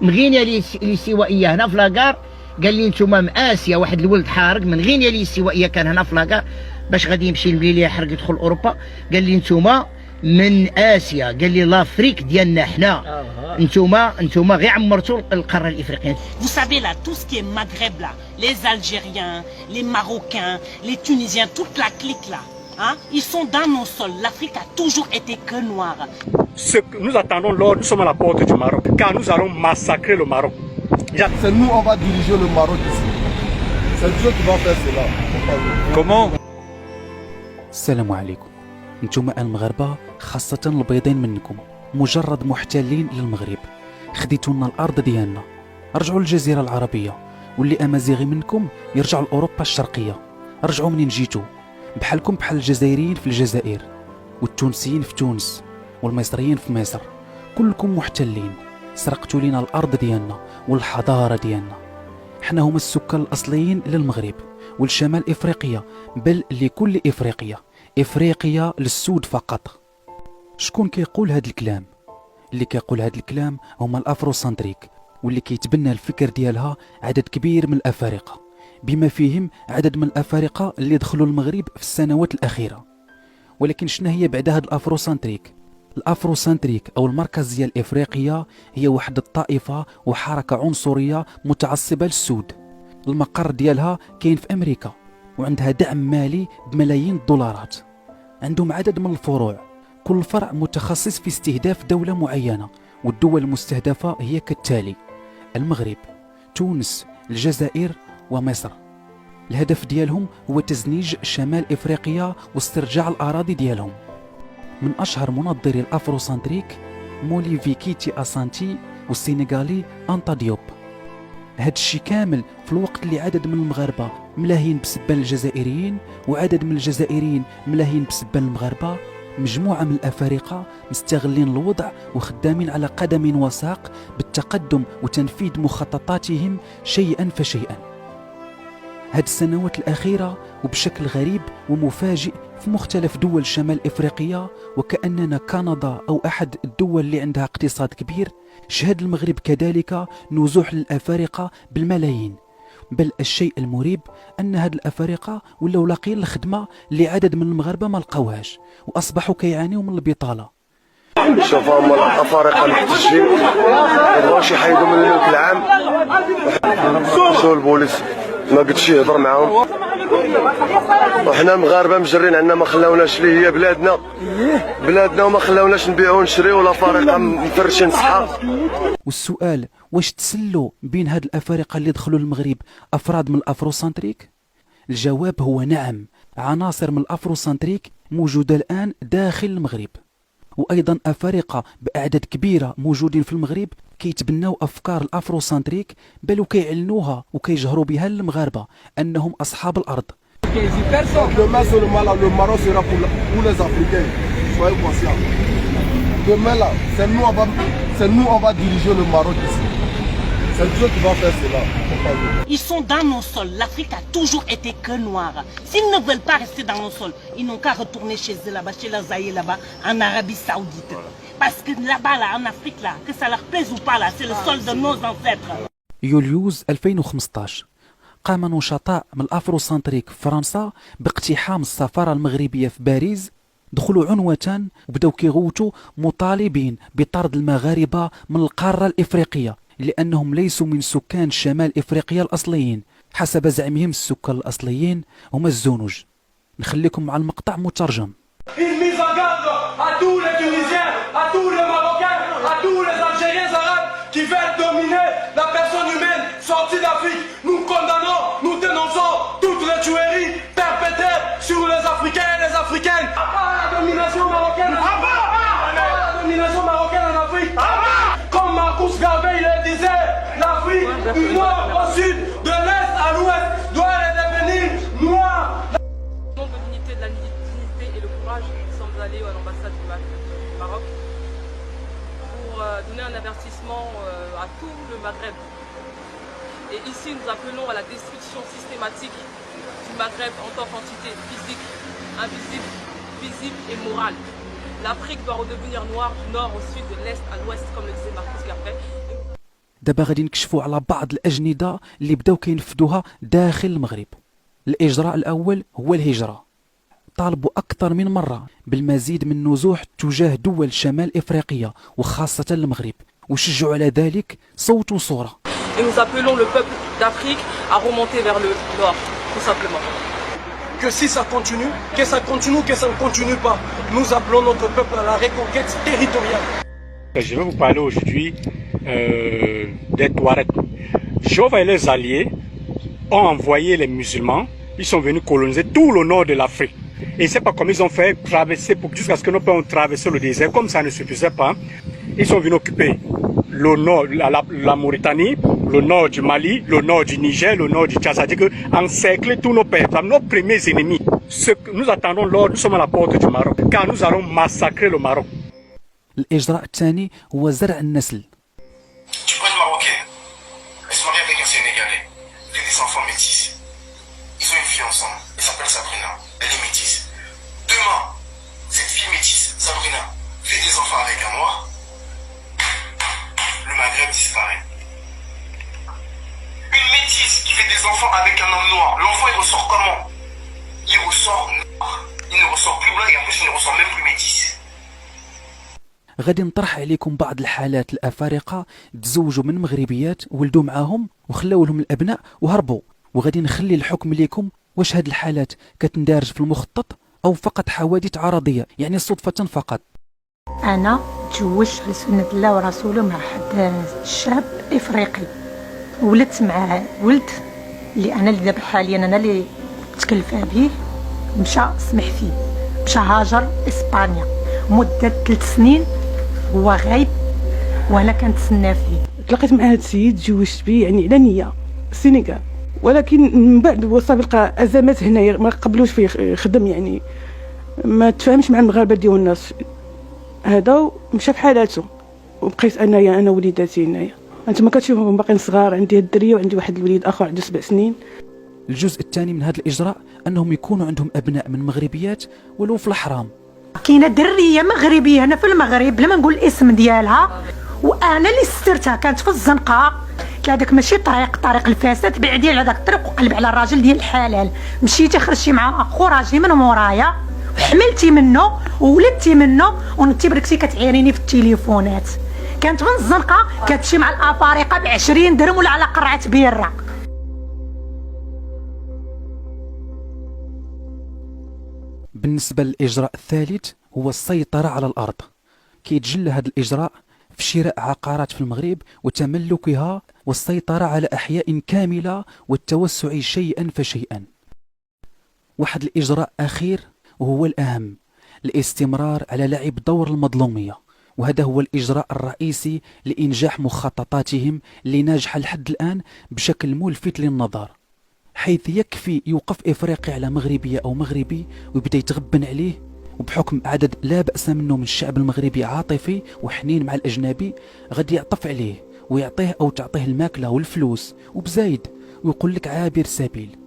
مغينيا الاستوائيه هنا في لاكار، قال لي نتوما من اسيا، واحد الولد حارق من غينيا الاستوائيه كان هنا في لاكار باش غادي يمشي الملي يحرق يدخل اوروبا، قال لي نتوما من اسيا، قال لي لافريك ديالنا حنا، نتوما غير عمرتوا القاره الافريقيه. Vous savez là, tout ce qui est Maghreb là, les Algériens, les Marocains, les Tunisiens, toute la clique là, hein, ils sont dans nos sols. L'Afrique a toujours été que noire. Ce que nous attendons lors, nous sommes à la porte du Maroc, car nous allons massacrer le Maroc. C'est nous, on va diriger le Maroc ici. C'est Dieu qui va faire cela. Comment? السلام عليكم. نتوما المغاربه خاصه البيضين منكم مجرد محتلين للمغرب، خديتوا لنا الارض ديالنا، رجعوا للجزيره العربيه، واللي امازيغي منكم يرجعوا لاوروبا الشرقيه، رجعوا منين جيتوا، بحالكم بحال الجزائريين في الجزائر والتونسيين في تونس والمصريين في مصر، كلكم محتلين، سرقتوا لنا الارض ديالنا والحضاره ديالنا. حنا هما السكان الاصليين للمغرب والشمال افريقيا، بل لكل افريقيا للسود فقط. شكون كيقول هذا الكلام؟ اللي كيقول هذا الكلام هما الافروسنتريك، واللي كيتبنى الفكر ديالها عدد كبير من الافارقه، بما فيهم عدد من الافارقه اللي دخلوا المغرب في السنوات الاخيره. ولكن شنو هي بعد هذا الافروسنتريك؟ الافروسنتريك او المركزيه الافريقيه هي واحد الطائفه وحركه عنصريه متعصبه للسود، المقر ديالها كاين في امريكا، وعندها دعم مالي بملايين الدولارات. عندهم عدد من الفروع، كل فرع متخصص في استهداف دولة معينة، والدول المستهدفة هي كالتالي: المغرب، تونس، الجزائر ومصر. الهدف ديالهم هو تزنيج شمال إفريقيا واسترجاع الأراضي ديالهم. من أشهر منظري الأفروسنتريك موليفي كيتي أسانتي والسينيغالي أنتا ديوب. هاد الشي كامل في الوقت اللي عدد من المغاربة ملاهين بسبان الجزائريين، وعدد من الجزائريين ملاهين بسبان المغاربة. مجموعة من الأفارقة مستغلين الوضع وخدامين على قدم وساق بالتقدم وتنفيذ مخططاتهم شيئا فشيئا. هاد السنوات الأخيرة وبشكل غريب ومفاجئ في مختلف دول شمال إفريقيا، وكأننا كندا أو أحد الدول اللي عندها اقتصاد كبير، شهد المغرب كذلك نزوح للأفارقة بالملايين. بل الشيء المريب أن هاد الأفارقة ولاو لاقيين الخدمة اللي عدد من المغاربة ما لقاوهاش، وأصبحوا كيعانيوا من البطالة. شوف هما الافارقه المحتجين مابغاوش يحيدوا من الملك العام، شو البوليس ما قدش يهضر معاهم، وحنا مغاربه مجرين عندنا ما خلاوناش اللي هي بلادنا وما خلاوناش نبيعوا ونشريوا، الافارقه مفرشين صحه. والسؤال: واش تسلوا بين هاد الافارقه اللي دخلوا المغرب افراد من الافروسنتريك؟ الجواب هو نعم، عناصر من الافروسنتريك موجوده الان داخل المغرب، وايضا افارقه باعداد كبيره موجودين في المغرب كيتبناو افكار الافروسنتريك، بل وكيعلنوها وكيجهروا بها للمغاربه انهم اصحاب الارض. Demain seulement là, le Maroc sera pour les Africains. Soyez conscients. Demain là, c'est nous on va diriger le Maroc ici. C'est Dieu qui va faire cela. Ils sont dans nos sols. L'Afrique a toujours été que noire. S'ils ne veulent pas rester dans nos sols, ils n'ont qu'à retourner chez eux là-bas, chez leurs aïeux là-bas, en Arabie Saoudite. Parce que là-bas, là, en Afrique, là, que ça leur plaise ou pas, là, c'est le sol de nos ancêtres. يوليوز 2015 قام نشطاء من الافروسنتريك في فرنسا باقتحام السفاره المغربيه في باريس، دخلوا عنوة وبداو كيغوتوا مطالبين بطرد المغاربه من القاره الافريقيه، لانهم ليسوا من سكان شمال افريقيا الاصليين. حسب زعمهم السكان الاصليين هم الزونج. نخليكم مع المقطع مترجم. Une mise en garde à tous les Tunisiens, à tous les Marocains, à tous les Algériens arabes qui veulent dominer la personne humaine sortie d'Afrique. Nous condamnons, nous dénonçons toutes les tueries perpétrées sur les Africains et les Africaines. La domination marocaine la domination marocaine en Afrique. Comme Marcus Garvey le disait, l'Afrique du nord au sud, de l'est à l'ouest doit devenir noire. Au nom de l'unité, de la dignité et le courage, nous sommes allés à l'ambassade du Maroc pour donner un avertissement à tout le Maghreb. Et ici, nous appelons à la destruction systématique du Maghreb en tant qu'entité physique, invisible, visible et morale. L'Afrique doit redevenir noire du nord au sud, de l'est à l'ouest, comme le disait Marcus Garvey. دابا غادي نكشفوا على بعض الأجندة اللي بداو كينفذوها داخل المغرب. الإجراء الأول هو الهجرة. طالبوا أكثر من مرة بالمزيد من النزوح تجاه دول شمال إفريقيا وخاصة المغرب، وشجعوا على ذلك صوت وصورة. Et nous appelons le peuple d'Afrique à remonter vers le nord, tout simplement. Que si ça continue, que ça continue, que ça ne continue pas, nous appelons notre peuple à la reconquête territoriale. Je vais vous parler aujourd'hui des Touaregs. Jehova et les alliés ont envoyé les musulmans, ils sont venus coloniser tout le nord de l'Afrique. Et c'est pas comme ils ont fait traverser, jusqu'à ce que nos pères ont traversé le désert, comme ça ne suffisait pas. Ils sont venus occuper le nord, la Mauritanie, le nord du Mali, le nord du Niger, le nord du Tchad. C'est-à-dire encercler tous nos pères, nos premiers ennemis. Ce que nous attendons lors, nous sommes à la porte du Maroc, car nous allons massacrer le Maroc. الإجراء الثاني هو زرع النسل. Tu prends une Marocaine, elle se marie avec un Sénégalais, elle a des enfants métis. Ils ont une fille ensemble, elle s'appelle Sabrina, elle est métisse. Demain, cette fille métisse, Sabrina, fait des enfants avec un noir, le Maghreb disparaît. Une métisse qui fait des enfants avec un homme noir, l'enfant il ressort comment? Il ressort noir, il ne ressort plus blanc et en plus il ne ressort même plus métisse. غادي نطرح عليكم بعض الحالات الأفارقة تزوجوا من مغربيات ولدوا معاهم وخلاو لهم الأبناء وهربوا، وغادي نخلي الحكم ليكم واش هاد الحالات كتندارج في المخطط أو فقط حوادث عرضية، يعني صدفة فقط. أنا تزوجت على سنة الله ورسوله مع حد شاب إفريقي، ولدت مع ولد اللي أنا اللي دابا حاليا أنا اللي متكلفة به، مشى سمح فيه، مشى هاجر إسبانيا مدة 3 سنين هو غايب وانا كنتسنى فيه. تلاقيت مع هذا السيد تزوجت به يعني على نيه السنغال، ولكن من بعد وصل لقى ازمات هنايا ما قبلوش فيه يخدم، يعني ما تفاهمش مع المغاربه ديال الناس، هذا مشى في حالاته وبقيت انايا انا وليداتي هنايا. انتما كتشوفهم باقيين صغار، عندي الدريه وعندي واحد الوليد اخر عنده 7 سنين. الجزء الثاني من هذا الإجراء أنهم يكونوا عندهم أبناء من مغربيات ولو في الحرام. كاينه دريه مغربيه هنا في المغرب بلا ما نقول الاسم ديالها، وانا اللي سترتها، كانت في الزنقه، هذاك ماشي طريق الفساد، بعدي على داك الطريق وقلب على الراجل ديال الحلال، مشيتي خرجتي مع اخو راجلي من مورايا وحملتي منه وولدتي منه وانتي بركتي كتعيريني في التليفونات. كانت من الزنقه كتمشي مع الافارقه ب20 درهم ولا على قرعه بيره. بالنسبة للإجراء الثالث هو السيطرة على الأرض. كيتجلى هذا الإجراء في شراء عقارات في المغرب وتملكها والسيطرة على أحياء كاملة والتوسع شيئا فشيئا. واحد الإجراء أخير وهو الأهم، الاستمرار على لعب دور المظلومية، وهذا هو الإجراء الرئيسي لإنجاح مخططاتهم اللي ناجحة لحد الآن بشكل ملفت للنظر، حيث يكفي يوقف إفريقي على مغربية أو مغربي ويبدا يتغبن عليه، وبحكم عدد لا بأس منه من الشعب المغربي عاطفي وحنين مع الأجنبي غادي يعطف عليه ويعطيه أو تعطيه الماكلة والفلوس وبزايد ويقول لك عابر سبيل.